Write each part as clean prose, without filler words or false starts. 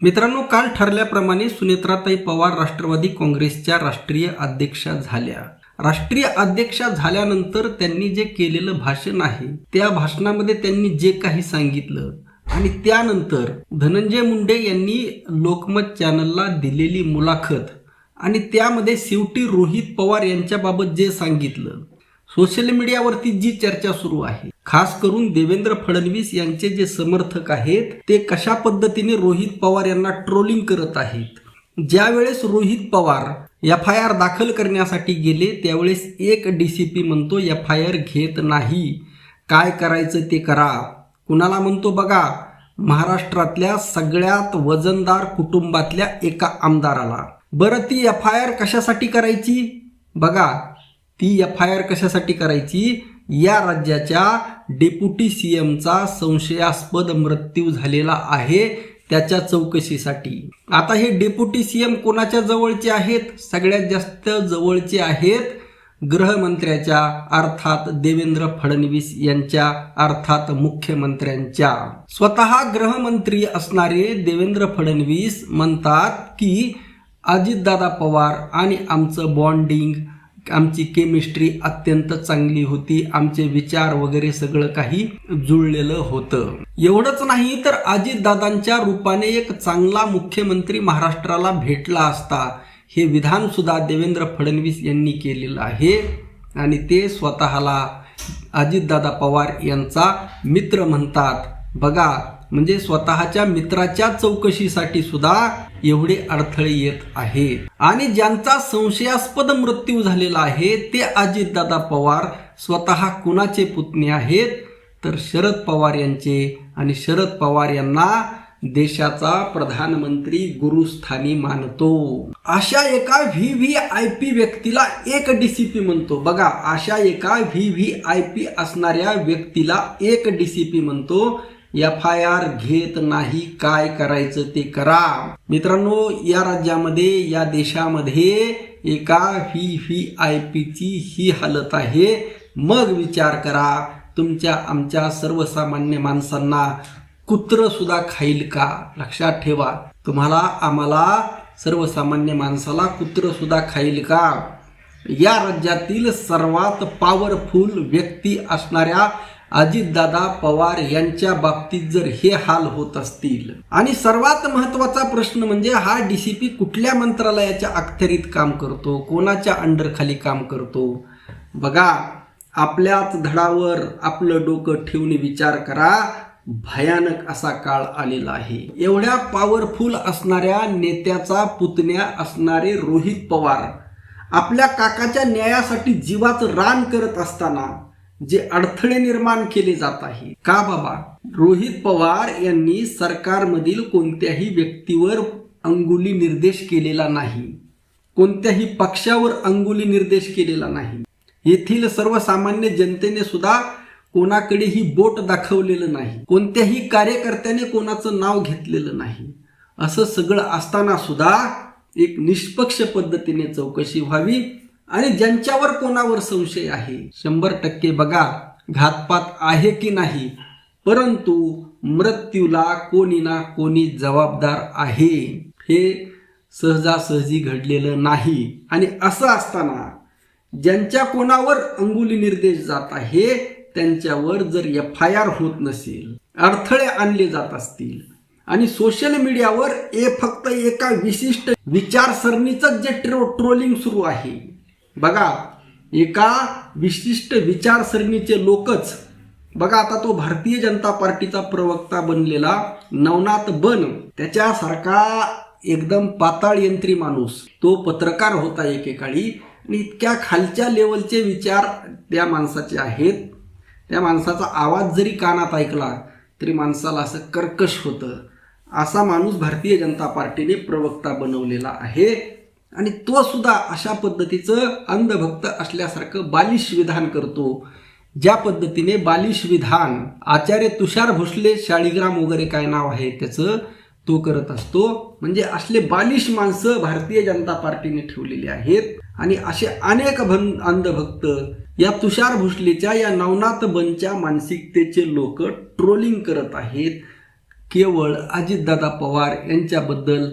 मित्रांनो, काल ठरल्याप्रमाणे सुनेत्राताई पवार राष्ट्रवादी काँग्रेसच्या राष्ट्रीय अध्यक्षा झाल्या. राष्ट्रीय अध्यक्षा झाल्यानंतर त्यांनी जे केलेलं भाषण आहे त्या भाषणामध्ये त्यांनी जे काही सांगितलं आणि त्यानंतर धनंजय मुंडे यांनी लोकमत चॅनलला दिलेली मुलाखत आणि त्यामध्ये शेवटी रोहित पवार यांच्याबाबत जे सांगितलं, सोशल मीडियावरती जी चर्चा सुरू आहे, खास करून देवेंद्र फडणवीस यांचे जे समर्थक आहेत ते कशा पद्धतीने रोहित पवार यांना ट्रोलिंग करत आहेत. ज्यावेळेस रोहित पवार FIR दाखल करण्यासाठी गेले त्यावेळेस एक DCP म्हणतो FIR घेत नाही, काय करायचं ते करा. कुणाला म्हणतो बघा, महाराष्ट्रातल्या सगळ्यात वजनदार कुटुंबातल्या एका आमदाराला. बरं, ती FIR कशासाठी करायची? बघा, ती FIR कशासाठी करायची? या राज्याच्या डेप्युटी CMचा संशयास्पद मृत्यू झालेला आहे त्याच्या चौकशीसाठी. आता हे डेप्युटी CM कोणाच्या जवळचे आहेत? सगळ्यात जास्त जवळचे आहेत गृहमंत्र्याच्या, अर्थात देवेंद्र फडणवीस यांच्या, अर्थात मुख्यमंत्र्यांच्या. स्वतः गृहमंत्री असणारे देवेंद्र फडणवीस म्हणतात की अजितदादा पवार आणि आमचं बॉन्डिंग, आमची केमिस्ट्री अत्यंत चांगली होती, आमचे विचार वगैरे सगळं काही जुळलेलं होतं. एवढंच नाही तर अजितदादांच्या रूपाने एक चांगला मुख्यमंत्री महाराष्ट्राला भेटला असता, हे विधान सुद्धा देवेंद्र फडणवीस यांनी केलेलं आहे. आणि ते स्वतःला अजितदादा पवार यांचा मित्र म्हणतात. बघा, म्हणजे स्वतःच्या मित्राच्या चौकशीसाठी सुद्धा एवढे अडथळे येत आहेत. आणि ज्यांचा संशयास्पद मृत्यू झालेला आहे ते अजितदादा पवार स्वतः कुणाचे पुतणे आहेत? तर शरद पवार यांचे. आणि शरद पवार यांना देशाचा प्रधानमंत्री गुरुस्थानी मानतो. अशा एका VVIP व्यक्तीला एक DCP म्हणतो. बघा, अशा एका VVIP असणाऱ्या व्यक्तीला एक DCP म्हणतो FIR घेत नाही, काय करायचं ते करा. मित्रांनो, या राज्यामध्ये, या देशामध्ये एका VVIPची ही हालत आहे. मग विचार करा, तुमच्या आमच्या सर्वसामान्य माणसांना कुत्र सुद्धा खाईल का? लक्षात ठेवा, तुम्हाला आम्हाला सर्वसामान्य माणसाला कुत्र सुद्धा खाईल का? या राज्यातील सर्वात पॉवरफुल व्यक्ती असणाऱ्या अजितदादा पवार यांच्या बाबतीत जर हे हाल होत असतील, आणि सर्वात महत्वाचा प्रश्न म्हणजे हा DCP कुठल्या मंत्रालयाच्या अखत्यारीत काम करतो, कोणाच्या अंडरखाली काम करतो? बघा, आपल्याच धडावर आपलं डोकं ठेवून विचार करा. भयानक असा काळ आलेला आहे. एवढ्या पॉवरफुल असणाऱ्या नेत्याचा पुतण्या असणारे रोहित पवार आपल्या काकाच्या न्यायासाठी जीवाचं रान करत असताना जे अडथळे निर्माण केले जात आहे का? बाबा, रोहित पवार यांनी सरकारमधील कोणत्याही व्यक्तीवर अंगुली निर्देश केलेला नाही, कोणत्याही पक्षावर अंगुली निर्देश केलेला नाही, येथील सर्वसामान्य जनतेने सुद्धा कोणाकडेही बोट दाखवलेलं नाही, कोणत्याही कार्यकर्त्याने कोणाचं नाव घेतलेलं नाही. असं सगळं असताना सुद्धा एक निष्पक्ष पद्धतीने चौकशी व्हावी आणि ज्यांच्यावर कोणावर संशय आहे 100% बघा, घातपात आहे की नाही, परंतु मृत्यूला कोणी ना कोणी जबाबदार आहे, हे सहजासहजी घडलेलं नाही. आणि असं असताना ज्यांच्या कोणावर अंगुली निर्देश जात आहे त्यांच्यावर जर FIR होत नसेल, अडथळे आणले जात असतील, आणि सोशल मीडियावर फक्त एका विशिष्ट विचारसरणीचं जे ट्रोलिंग सुरू आहे, बघा, एका विशिष्ट विचारसरणीचे लोकच, बघा, आता तो भारतीय जनता पार्टीचा प्रवक्ता बनलेला नवनाथ बन, त्याच्यासारखा एकदम पाताळ यंत्री माणूस तो पत्रकार होता एकेकाळी, आणि इतक्या खालच्या लेवलचे विचार त्या माणसाचे आहेत. त्या माणसाचा आवाज जरी कानात ऐकला तरी माणसाला असं कर्कश होतं. असा माणूस भारतीय जनता पार्टीने प्रवक्ता बनवलेला आहे. आणि तो सुद्धा अशा पद्धतीचं अंधभक्त असल्यासारखं बालिश विधान करतो. ज्या पद्धतीने बालिश विधान आचार्य तुषार भोसले, शाळीग्राम वगैरे काय नाव आहे त्याचं, तो करत असतो. म्हणजे असले बालिश माणसं भारतीय जनता पार्टीने ठेवलेली आहेत. आणि असे अनेक अंधभक्त या तुषार भोसलेच्या, या नवनाथ बनच्या मानसिकतेचे लोक ट्रोलिंग करत आहेत. केवळ अजितदादा पवार यांच्याबद्दल,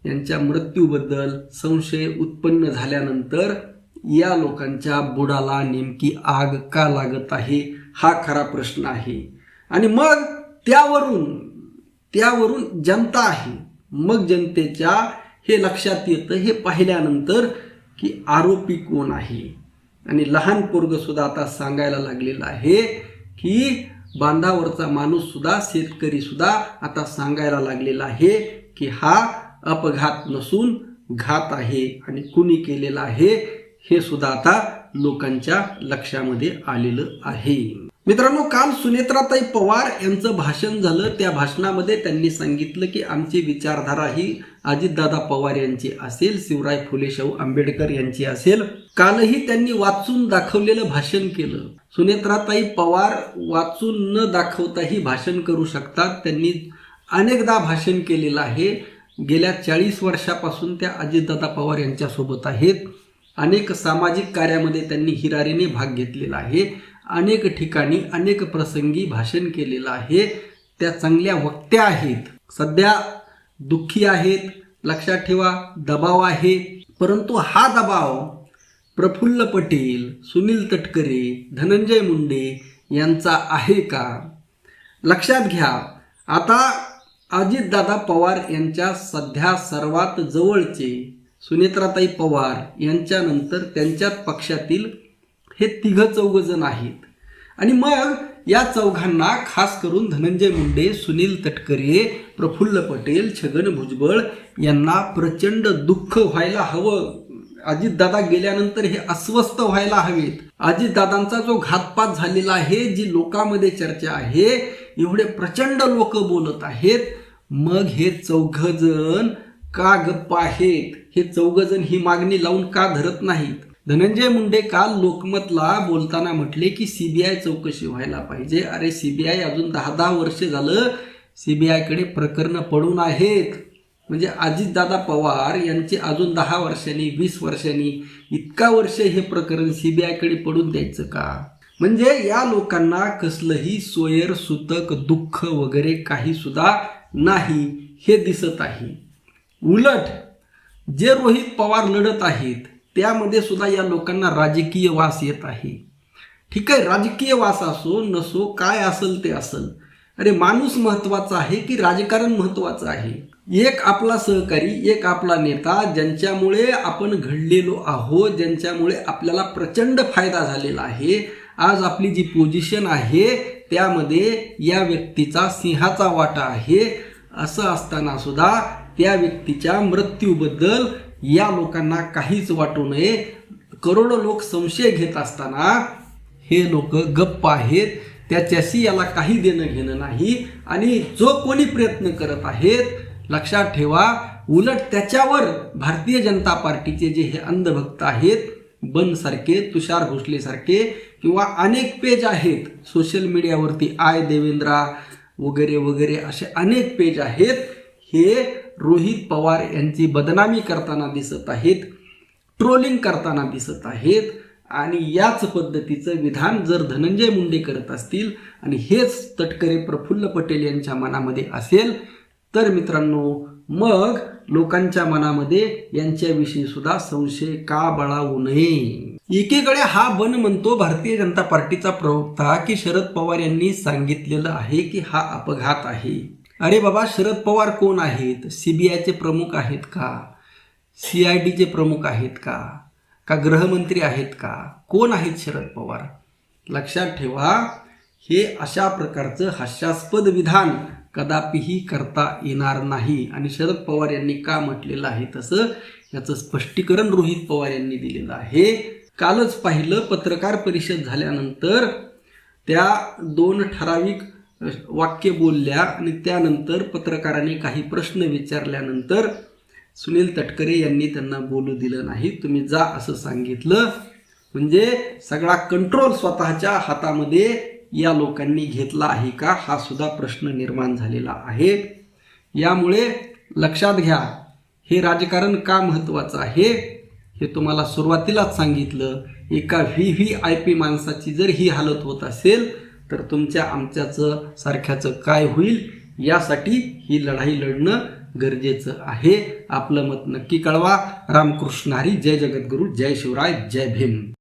यांच्या मृत्यूबद्दल संशय उत्पन्न झाल्यानंतर या लोकांच्या बुडाला नेमकी आग का लागत आहे हा खरा प्रश्न आहे. आणि मग त्यावरून जनता आहे, मग जनतेच्या हे लक्षात येतं हे पाहिल्यानंतर की आरोपी कोण आहे. आणि लहान पोरग सुद्धा आता सांगायला लागलेलं आहे की बांधावरचा माणूस सुद्धा, शेतकरी सुद्धा आता सांगायला लागलेला आहे की हा अपघात नसून घात आहे आणि कुणी केलेला आहे हे सुद्धा आता लोकांच्या लक्षामध्ये आलेलं आहे. मित्रांनो, काल सुनेत्राताई पवार यांचं भाषण झालं. त्या भाषणामध्ये त्यांनी सांगितलं की आमची विचारधारा ही अजितदादा पवार यांची असेल, शिवराय फुले शाहू आंबेडकर यांची असेल. कालही त्यांनी वाचून दाखवलेलं भाषण केलं. सुनेत्राताई पवार वाचून न दाखवताही भाषण करू शकतात. त्यांनी अनेकदा भाषण केलेलं आहे. गेल्या 40 वर्षापासून त्या अजितदादा पवार यांच्यासोबत आहेत. अनेक सामाजिक कार्यामध्ये त्यांनी हिरारीने भाग घेतलेला आहे. अनेक ठिकाणी अनेक प्रसंगी भाषण केलेलं आहे. त्या चांगल्या वक्त्या आहेत. सध्या दुःखी आहेत, लक्षात ठेवा, दबाव आहे. परंतु हा दबाव प्रफुल्ल पटेल, सुनील तटकरे, धनंजय मुंडे यांचा आहे का? लक्षात घ्या. आता अजितदादा पवार यांच्या सध्या सर्वात जवळचे सुनेत्राताई पवार यांच्यानंतर त्यांच्याच पक्षातील हे 3-4 जण आहेत. आणि मग या चौघांना खास करून धनंजय मुंडे, सुनील तटकरे, प्रफुल्ल पटेल, छगन भुजबळ यांना प्रचंड दुःख व्हायला हवं. अजितदादा गेल्यानंतर हे अस्वस्थ व्हायला हवेत. अजितदादांचा जो घातपात झालेला आहे, जी लोकांमध्ये चर्चा आहे, एवढे प्रचंड लोक बोलत आहेत. मग हे 4 जण का गप्प आहेत? हे 4 जण ही मागणी लावून का धरत नाहीत? धनंजय मुंडे काल लोकमतला बोलताना म्हटले की सीबीआय चौकशी व्हायला पाहिजे. अरे सीबीआय अजून 10 वर्ष झालं सीबीआयकडे प्रकरणं पडून आहेत. म्हणजे अजितदादा पवार यांचे अजून 10 वर्षांनी, 20 वर्षांनी, इतका वर्ष हे प्रकरण सीबीआयकडे पडून द्यायचं का? म्हणजे या लोकांना कसलंही सोयर, सुतक, दुःख वगैरे काही सुद्धा नाही हे दिसत आहे. उलट जे रोहित पवार लढत आहेत त्यामध्ये सुद्धा या लोकांना राजकीय वास येत आहे. ठीक आहे, राजकीय वास असो नसो, काय असेल ते असेल. अरे माणूस महत्वाचा आहे की राजकारण महत्वाचं आहे? एक आपला सहकारी, एक आपला नेता, ज्यांच्यामुळे आपण घडलेलो आहोत, ज्यांच्यामुळे आपल्याला प्रचंड फायदा झालेला आहे. आज आपली जी पोझिशन आहे त्यामध्ये या व्यक्तीचा सिंहाचा वाटा आहे. असं असताना सुद्धा त्या व्यक्तीच्या मृत्यूबद्दल या लोकांना काहीच वाटू नये. करोडो लोक संशय घेत असताना हे लोक गप्प आहेत. त्याच्याशी याला काही देणं घेणं नाही. आणि जो कोणी प्रयत्न करत आहेत, लक्षात ठेवा, उलट त्याच्यावर भारतीय जनता पार्टीचे जे हे अंधभक्त आहेत, बनसारखे, तुषार भोसलेसारखे किंवा अनेक पेज आहेत सोशल मीडियावरती, आय देवेंद्रा वगैरे वगैरे असे अनेक पेज आहेत, हे रोहित पवार यांची बदनामी करताना दिसत आहेत, ट्रोलिंग करताना दिसत आहेत. आणि याच पद्धतीचं विधान जर धनंजय मुंडे करत असतील आणि हेच तटकरे, प्रफुल्ल पटेल यांच्या मनामध्ये असेल तर मित्रांनो, मग लोकांच्या मनामध्ये यांच्याविषयी सुद्धा संशय का बळावू नये. एकीकडे हा बन म्हणतो भारतीय जनता पार्टीचा प्रवक्ता की शरद पवार यांनी सांगितलेलं आहे की हा अपघात आहे. अरे बाबा, शरद पवार कोण आहेत? सीबीआयचे प्रमुख आहेत का? CIDचे प्रमुख आहेत का? का गृहमंत्री आहेत का? कोण आहेत शरद पवार? लक्षात ठेवा, हे अशा प्रकारचं हास्यास्पद विधान कदापिही करता येणार नाही. आणि शरद पवार यांनी का म्हटलेलं आहे तसं, याचं स्पष्टीकरण रोहित पवार यांनी दिलेलं आहे. कालच पाहिलं, पत्रकार परिषद झाल्यानंतर त्या 2 ठराविक वाक्य बोलल्या आणि त्यानंतर पत्रकारांनी काही प्रश्न विचारल्यानंतर सुनील तटकरे यांनी त्यांना बोलू दिलं नाही. तुम्ही जा असं सांगितलं. म्हणजे सगळा कंट्रोल स्वतःच्या हातामध्ये या लोकांनी घेतला आहे का, हा सुद्धा प्रश्न निर्माण झालेला आहे. यामुळे लक्षात घ्या, हे राजकारण का महत्त्वाचं आहे हे तुम्हाला सुरुवातीलाच सांगितलं. एका VVIP माणसाची जर ही हालत होत असेल तर तुमच्या आमच्याचं सारख्याचं काय होईल यासाठी ही लढाई लढणं गरजेचं आहे. आपलं मत नक्की कळवा. रामकृष्ण हरी. जय जगद्गुरू. जय शिवराय. जय भीम.